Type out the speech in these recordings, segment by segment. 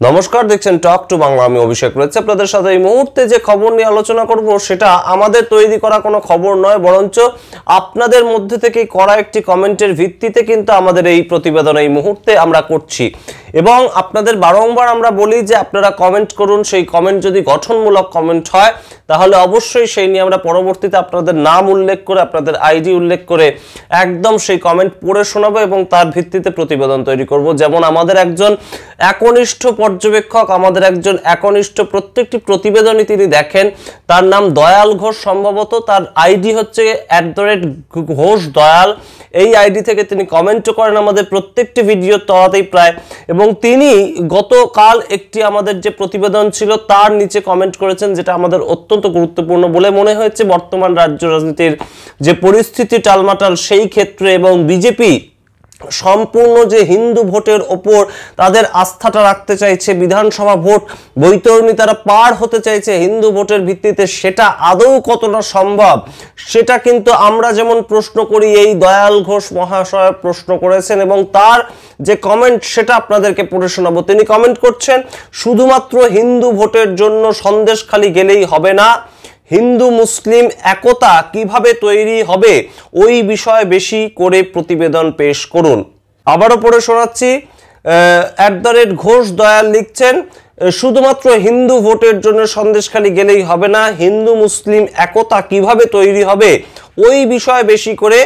নমস্কার, দেখছেন talk to Bangla. আমি অভিষেক রয়েছে আপনাদের সাথে। এই মুহূর্তে যে খবর নিয়ে আলোচনা করব সেটা আমাদের তৈরি করা কোনো খবর নয়, বরঞ্চ আপনাদের মধ্যে থেকে করা একটি কমেন্টের ভিত্তিতে কিন্তু আমাদের এই প্রতিবেদন এই মুহূর্তে আমরা করছি। এবং আপনাদের বারংবার আমরা বলি যে আপনারা কমেন্ট করুন, সেই কমেন্ট যদি গঠনমূলক কমেন্ট হয় তাহলে অবশ্যই সেই নিয়ে আমরা পরবর্তীতে আপনাদের নাম উল্লেখ করে, আপনাদের আইডি উল্লেখ করে একদম সেই কমেন্ট পড়ে শোনাবো এবং তার ভিত্তিতে প্রতিবেদন তৈরি করব। যেমন আমাদের একজন একনিষ্ঠ পর্যবেক্ষক, আমাদের একজন একনিষ্ঠ প্রত্যেকটি প্রতিবেদনই তিনি দেখেন, তার নাম দয়াল ঘোষ, সম্ভবত তার আইডি হচ্ছে @ঘোষ দয়াল। এই আইডি থেকে তিনি কমেন্টও করেন আমাদের প্রত্যেকটি ভিডিওর তলাতেই প্রায়। এবং তিনি গতকাল একটি আমাদের যে প্রতিবেদন ছিল তার নিচে কমেন্ট করেছেন, যেটা আমাদের অত্যন্ত গুরুত্বপূর্ণ বলে মনে হয়েছে বর্তমান রাজ্য রাজনীতির যে পরিস্থিতি টালমাটাল সেই ক্ষেত্রে। এবং বিজেপি সম্পূর্ণ যে হিন্দু ভোটের ওপর তাদের আস্থাটা রাখতে চাইছে, বিধানসভা ভোট বৈতরণী তারা পার হতে চাইছে হিন্দু ভোটের ভিত্তিতে, সেটা আদৌ কতটা সম্ভব সেটা কিন্তু আমরা যেমন প্রশ্ন করি, এই দয়াল ঘোষ মহাশয় প্রশ্ন করেছেন এবং তার যে কমেন্ট সেটা আপনাদেরকে পড়ে শোনাবো। তিনি কমেন্ট করছেন, শুধুমাত্র হিন্দু ভোটের জন্য সন্দেশখালি গেলেই হবে না, হিন্দু মুসলিম একতা কিভাবে তৈরি হবে ওই বিষয়ে বেশি করে প্রতিবেদন পেশ করুন। আবারও পড়ে শোনাচ্ছি। @ঘোষ দয়াল লিখছেন, শুধুমাত্র হিন্দু ভোটের জন্য সন্দেশখালি গেলেই হবে না, হিন্দু মুসলিম একতা কিভাবে তৈরি হবে ওই বিষয়ে বেশি করে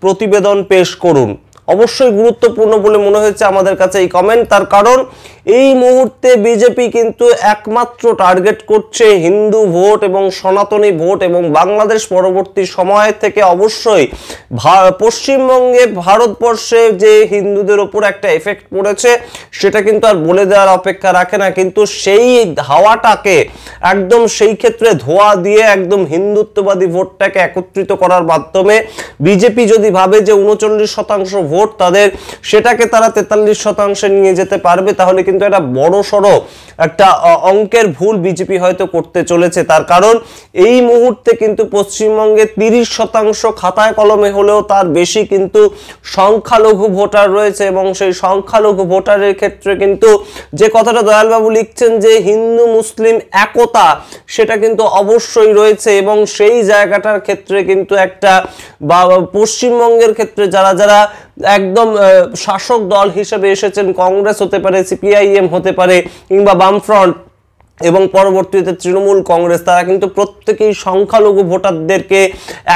প্রতিবেদন পেশ করুন। অবশ্যই গুরুত্বপূর্ণ বলে মনে হয়েছে আমাদের কাছে এই কমেন্ট, তার কারণ এই মুহূর্তে বিজেপি কিন্তু একমাত্র টার্গেট করছে হিন্দু ভোট এবং সনাতনী ভোট। এবং বাংলাদেশ পরবর্তী সময় থেকে অবশ্যই পশ্চিমবঙ্গে, ভারতবর্ষে যে হিন্দুদের ওপর একটা এফেক্ট পড়েছে সেটা কিন্তু আর বলে দেওয়ার অপেক্ষা রাখে না। কিন্তু সেই হাওয়াটাকে একদম সেই ক্ষেত্রে ধোয়া দিয়ে একদম হিন্দুত্ববাদী ভোটটাকে একত্রিত করার মাধ্যমে বিজেপি যদি ভাবে যে 39% ভোট তাদের, সেটাকে তারা 43% নিয়ে যেতে পারবে, তাহলে কিন্তু একটা বড় সড়ো একটা অঙ্কের ভুল বিজেপি হয়তো করতে চলেছে। তার কারণ এই মুহূর্তে কিন্তু পশ্চিমবঙ্গে 30% খাতায় কলমে হলেও তার বেশি কিন্তু সংখ্যালঘু ভোটার রয়েছে। এবং সেই সংখ্যালঘু ভোটারের ক্ষেত্রে কিন্তু যে কথাটা দয়ালবাবু লিখছেন যে হিন্দু মুসলিম একতা, সেটা কিন্তু অবশ্যই রয়েছে। এবং সেই জায়গাটার ক্ষেত্রে কিন্তু একটা বা পশ্চিমবঙ্গের ক্ষেত্রে যারা যারা একদম শাসক দল হিসেবে এসেছেন, কংগ্রেস হতে পারে, সিপিআইএম হতে পারে কিংবা বামফ্রন্ট এবং পরবর্তীতে তৃণমূল কংগ্রেস, তারা কিন্তু প্রত্যেকেই সংখ্যালঘু ভোটারদেরকে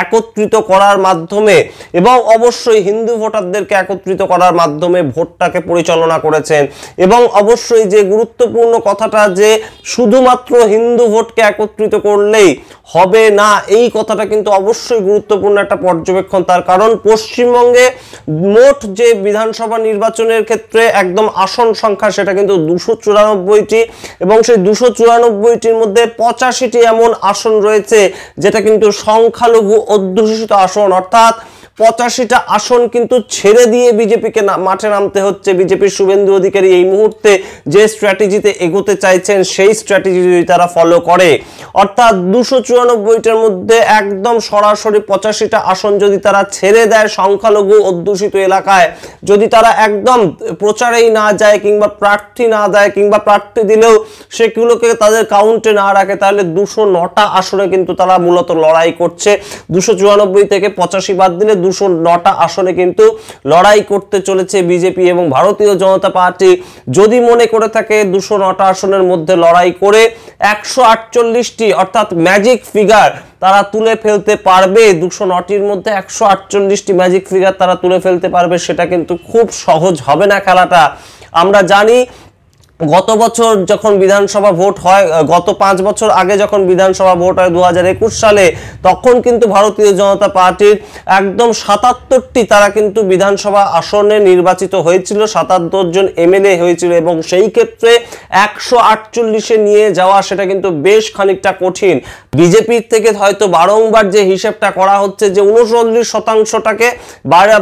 একত্রিত করার মাধ্যমে এবং অবশ্যই হিন্দু ভোটারদেরকে একত্রিত করার মাধ্যমে ভোটটাকে পরিচালনা করেছেন। এবং অবশ্যই যে গুরুত্বপূর্ণ কথাটা যে শুধুমাত্র হিন্দু ভোটকে একত্রিত করলেই হবে না, এই কথাটা কিন্তু অবশ্যই গুরুত্বপূর্ণ একটা পর্যবেক্ষণ। তার কারণ পশ্চিমবঙ্গে মোট যে বিধানসভা নির্বাচনের ক্ষেত্রে একদম আসন সংখ্যা সেটা কিন্তু 294টি এবং সেই 294টির মধ্যে 85টি এমন আসন রয়েছে যেটা কিন্তু সংখ্যালঘু অধ্যুষিত আসন, অর্থাৎ 85টা আসন কিন্তু ছেড়ে দিয়ে বিজেপিকে মাঠে নামতে হচ্ছে। বিজেপির শুভেন্দু অধিকারী এই মুহূর্তে যে স্ট্র্যাটেজিতে এগোতে চাইছেন সেই স্ট্র্যাটেজি যদি তারা ফলো করে, অর্থাৎ 294টার মধ্যে একদম সরাসরি 85টা আসন যদি তারা ছেড়ে দেয় সংখ্যালঘু অধ্যুষিত এলাকায়, যদি তারা একদম প্রচারেই না যায় কিংবা প্রার্থী না দেয় কিংবা প্রার্থী দিলেও সেগুলোকে তাদের কাউন্টে না রাখে, তাহলে 209টা আসনে কিন্তু তারা মূলত লড়াই করছে। 294 থেকে 85 বাদ দিলে 209টা আসনে কিন্তু লড়াই করতে চলেছে বিজেপি। এবং ভারতীয় জনতা পার্টি যদি মনে করে থাকে 209টা আসনের মধ্যে লড়াই করে 148টি অর্থাৎ ম্যাজিক ফিগার তারা তুলে ফেলতে পারবে, 209টির মধ্যে 148টি ম্যাজিক ফিগার তারা তুলে ফেলতে পারবে, সেটা কিন্তু খুব সহজ হবে না খেলাটা। আমরা জানি গত বছর যখন বিধানসভা ভোট হয়, গত 5 বছর আগে যখন বিধানসভা ভোট হয় 2021 সালে, তখন কিন্তু ভারতীয় জনতা পার্টির একদম 77টি তারা কিন্তু বিধানসভা আসনে নির্বাচিত হয়েছিল, 77 জন এমএলএ হয়েছিল। এবং সেই ক্ষেত্রে 148-এ নিয়ে যাওয়া সেটা কিন্তু বেশ খানিকটা কঠিন। বিজেপির থেকে হয়তো বারংবার যে হিসেবটা করা হচ্ছে যে 39%টাকে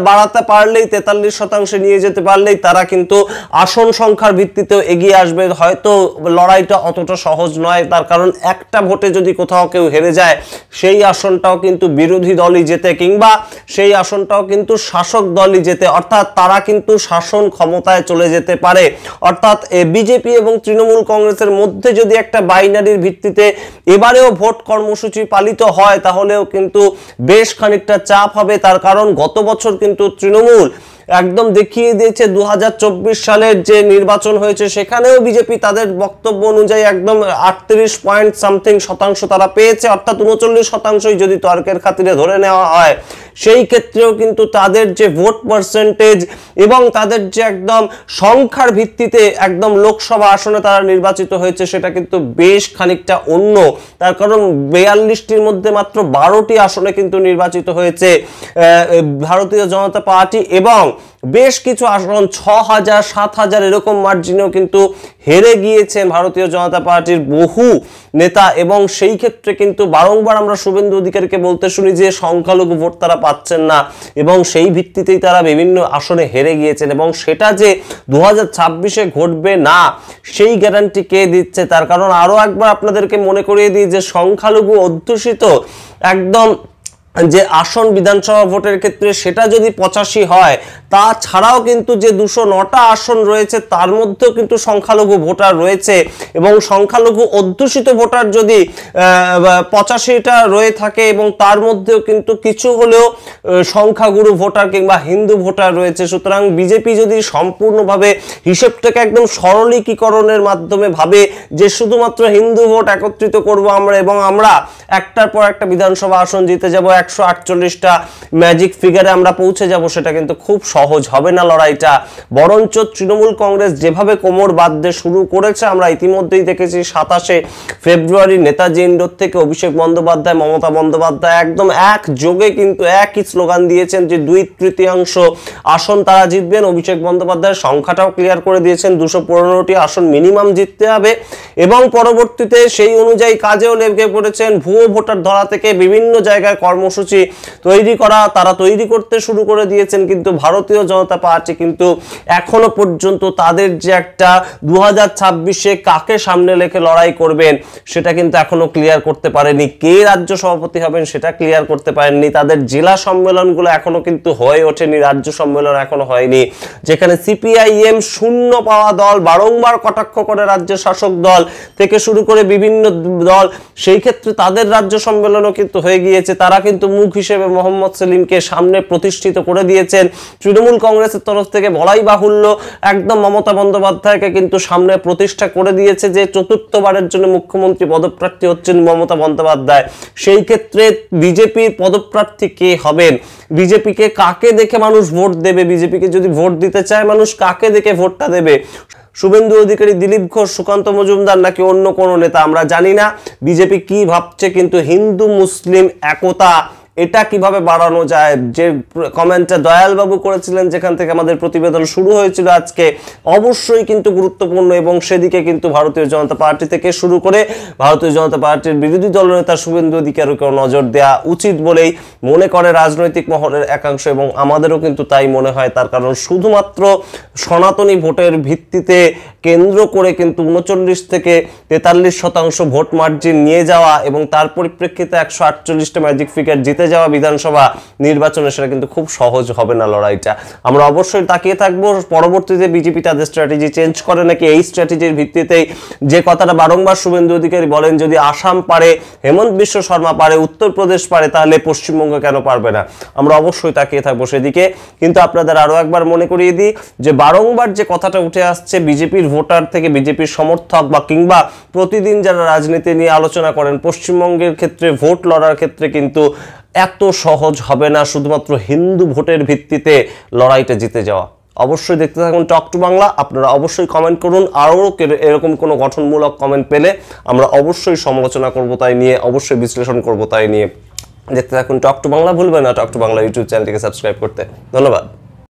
বাড়াতে পারলেই, 43% নিয়ে যেতে পারলেই তারা কিন্তু আসন সংখ্যার ভিত্তিতেও এগিয়ে এগিয়ে আসবে, হয়তো লড়াইটা অতটা সহজ নয়। তার কারণ একটা ভোটে যদি কোথাও কেউ হেরে যায় সেই আসনটাও কিন্তু বিরোধী দলই জেতে, কিংবা সেই আসনটাও কিন্তু শাসক দলই জেতে, অর্থাৎ তারা কিন্তু শাসন ক্ষমতায় চলে যেতে পারে। অর্থাৎ বিজেপি এবং তৃণমূল কংগ্রেসের মধ্যে যদি একটা বাইনারির ভিত্তিতে এবারেও ভোট কর্মসূচি পালিত হয় তাহলেও কিন্তু বেশ খানিকটা চাপ হবে। তার কারণ গত বছর কিন্তু তৃণমূল একদম দেখিয়ে দিয়েছে 2024 সালের যে নির্বাচন হয়েছে সেখানেও বিজেপি তাদের বক্তব্য অনুযায়ী একদম 38% তারা পেয়েছে, অর্থাৎ 39% যদি তর্কের খাতিরে ধরে নেওয়া হয়। সেই ক্ষেত্রেও কিন্তু তাদের যে ভোট পার্সেন্টেজ এবং তাদের যে একদম সংখ্যার ভিত্তিতে একদম লোকসভা আসনে তারা নির্বাচিত হয়েছে সেটা কিন্তু বেশ খানিকটা অন্য। তার কারণ 42টির মধ্যে মাত্র 12টি আসনে কিন্তু নির্বাচিত হয়েছে ভারতীয় জনতা পার্টি, এবং বেশ কিছু আসন 6000 7000 এরকম মার্জিনেও কিন্তু হেরে গিয়েছেন ভারতীয় জনতা পার্টির বহু নেতা। এবং সেই ক্ষেত্রে কিন্তু বারংবার আমরা শুভেন্দু অধিকারীকে বলতে শুনি যে সংখ্যালঘু ভোট তারা পাচ্ছেন না, এবং সেই ভিত্তিতেই তারা বিভিন্ন আসনে হেরে গিয়েছেন। এবং সেটা যে 2026-এ ঘটবে না সেই গ্যারান্টি কে দিচ্ছে? তার কারণ আরো একবার আপনাদেরকে মনে করিয়ে দিই যে সংখ্যালঘু অধ্যুষিত একদম যে আসন বিধানসভা ভোটের ক্ষেত্রে সেটা যদি 85 হয়, তাছাড়াও কিন্তু যে 209টা আসন রয়েছে তার মধ্যেও কিন্তু সংখ্যালঘু ভোটার রয়েছে, এবং সংখ্যালঘু অধ্যুষিত ভোটার যদি 85টা রয়ে থাকে এবং তার মধ্যেও কিন্তু কিছু হলেও সংখ্যাগুরু ভোটার কিংবা হিন্দু ভোটার রয়েছে। সুতরাং বিজেপি যদি সম্পূর্ণভাবে হিসেবটাকে একদম সরলীকরণের মাধ্যমে ভাবে যে শুধুমাত্র হিন্দু ভোট একত্রিত করব আমরা এবং আমরা একটার পর একটা বিধানসভা আসন জিতে যাব, 148টা ম্যাজিক ফিগারে আমরা পৌঁছে যাব, সেটা কিন্তু খুব সহজ হবে না লড়াইটা। বরঞ্চ তৃণমূল কংগ্রেস যেভাবে কোমর বাঁধতে শুরু করেছে আমরা ইতিমধ্যেই দেখেছি 27শে ফেব্রুয়ারি নেতাজি ইন্ডোর থেকে অভিষেক বন্দ্যোপাধ্যায়, মমতা বন্দ্যোপাধ্যায় একদম একযোগে কিন্তু একই স্লোগান দিয়েছেন যে 2/3 আসন তারা জিতবেন। অভিষেক বন্দ্যোপাধ্যায় সংখ্যাটাও ক্লিয়ার করে দিয়েছেন, 215টি আসন মিনিমাম জিততে হবে, এবং পরবর্তীতে সেই অনুযায়ী কাজেও লেগে পড়েছেন। ভুয়ো ভোটার ধরা থেকে বিভিন্ন জায়গায় কর্মসূচি তৈরি করা তারা তৈরি করতে শুরু করে দিয়েছেন। কিন্তু ভারতীয় জনতা পার্টি কিন্তু এখনো পর্যন্ত তাদের যে একটা 2026-এ কাকে সামনে রেখে লড়াই করবেন সেটা কিন্তু এখনো ক্লিয়ার করতে পারেনি। কে রাজ্য সভাপতি হবেন সেটা ক্লিয়ার করতে পারেননি। তাদের জেলা সম্মেলনগুলো এখনো কিন্তু হয়ে ওঠেনি, রাজ্য সম্মেলন এখনো হয়নি, যেখানে সিপিআইএম শূন্য পাওয়া দল বারংবার কটাক্ষ করে রাজ্য শাসক দল থেকে শুরু করে বিভিন্ন দল, সেই ক্ষেত্রে তাদের রাজ্য সম্মেলনও কিন্তু হয়ে গিয়েছে। তারা কিন্তু মুখ হিসেবে মোহাম্মদ সেলিমকে সামনে প্রতিষ্ঠিত করে দিয়েছেন। তৃণমূল কংগ্রেসের তরফ থেকে বলাই বাহুল্য একদম মমতা বন্দ্যোপাধ্যায়কে কিন্তু সামনে প্রতিষ্ঠা করে দিয়েছে যে চতুর্থবারের জন্য মুখ্যমন্ত্রী পদপ্রার্থী হচ্ছেন মমতা বন্দ্যোপাধ্যায়। সেই ক্ষেত্রে বিজেপির পদপ্রার্থী কে হবেন, বিজেপিকে কাকে দেখে মানুষ ভোট দেবে, বিজেপিকে যদি ভোট দিতে চায় মানুষ কাকে দেখে ভোটটা দেবে? শুভেন্দু অধিকারী, দিলীপ ঘোষ, সুকান্ত মজুমদার নাকি অন্য কোনো নেতা আমরা জানি না। বিজেপি কি ভাবছে, কিন্তু হিন্দু মুসলিম একতা এটা কিভাবে বাড়ানো যায়, যে কমেন্টটা দয়াল বাবু করেছিলেন যেখান থেকে আমাদের প্রতিবেদন শুরু হয়েছিল আজকে, অবশ্যই কিন্তু গুরুত্বপূর্ণ। এবং সেদিকে কিন্তু ভারতীয় জনতা পার্টি থেকে শুরু করে ভারতীয় জনতা পার্টির বিরোধী দলনেতা শুভেন্দু অধিকারীকেও নজর দেওয়া উচিত বলেই মনে করে রাজনৈতিক মহলের একাংশ, এবং আমাদেরও কিন্তু তাই মনে হয়। তার কারণ শুধুমাত্র সনাতনী ভোটের ভিত্তিতে কেন্দ্র করে কিন্তু 39 থেকে 43% ভোট মার্জিন নিয়ে যাওয়া এবং তার পরিপ্রেক্ষিতে 148টা ম্যাজিক ফিগার জিতে যাওয়া বিধানসভা নির্বাচনে সেটা কিন্তু খুব সহজ হবে না লড়াইটা। আমরা অবশ্যই তাকিয়ে থাকবো পরবর্তীতে বিজেপি তাদের স্ট্র্যাটেজি চেঞ্জ করে নাকি এই স্ট্র্যাটেজির ভিত্তিতেই, যে কথাটা বারংবার শুভেন্দু অধিকারী বলেন যদি আসাম পারে, হেমন্ত বিশ্ব শর্মা পারে, উত্তরপ্রদেশ পারে, তাহলে পশ্চিমবঙ্গ কেন পারবে না? আমরা অবশ্যই তাকিয়ে থাকবো সেদিকে। কিন্তু আপনাদের আরো একবার মনে করিয়ে দিই যে বারংবার যে কথাটা উঠে আসছে বিজেপির ভোটার থেকে বিজেপির সমর্থক বা কিংবা প্রতিদিন যারা রাজনীতি নিয়ে আলোচনা করেন, পশ্চিমবঙ্গের ক্ষেত্রে ভোট লড়ার ক্ষেত্রে কিন্তু এত সহজ হবে না শুধুমাত্র হিন্দু ভোটের ভিত্তিতে লড়াইটা জিতে যাওয়া। অবশ্যই দেখতে থাকুন টক টু বাংলা। আপনারা অবশ্যই কমেন্ট করুন, আরও এরকম কোনো গঠনমূলক কমেন্ট পেলে আমরা অবশ্যই সমালোচনা করব তাই নিয়ে, অবশ্যই বিশ্লেষণ করব তাই নিয়ে। দেখতে থাকুন টক টু বাংলা। ভুলবেন না টক টু বাংলা ইউটিউব চ্যানেলটিকে সাবস্ক্রাইব করতে। ধন্যবাদ।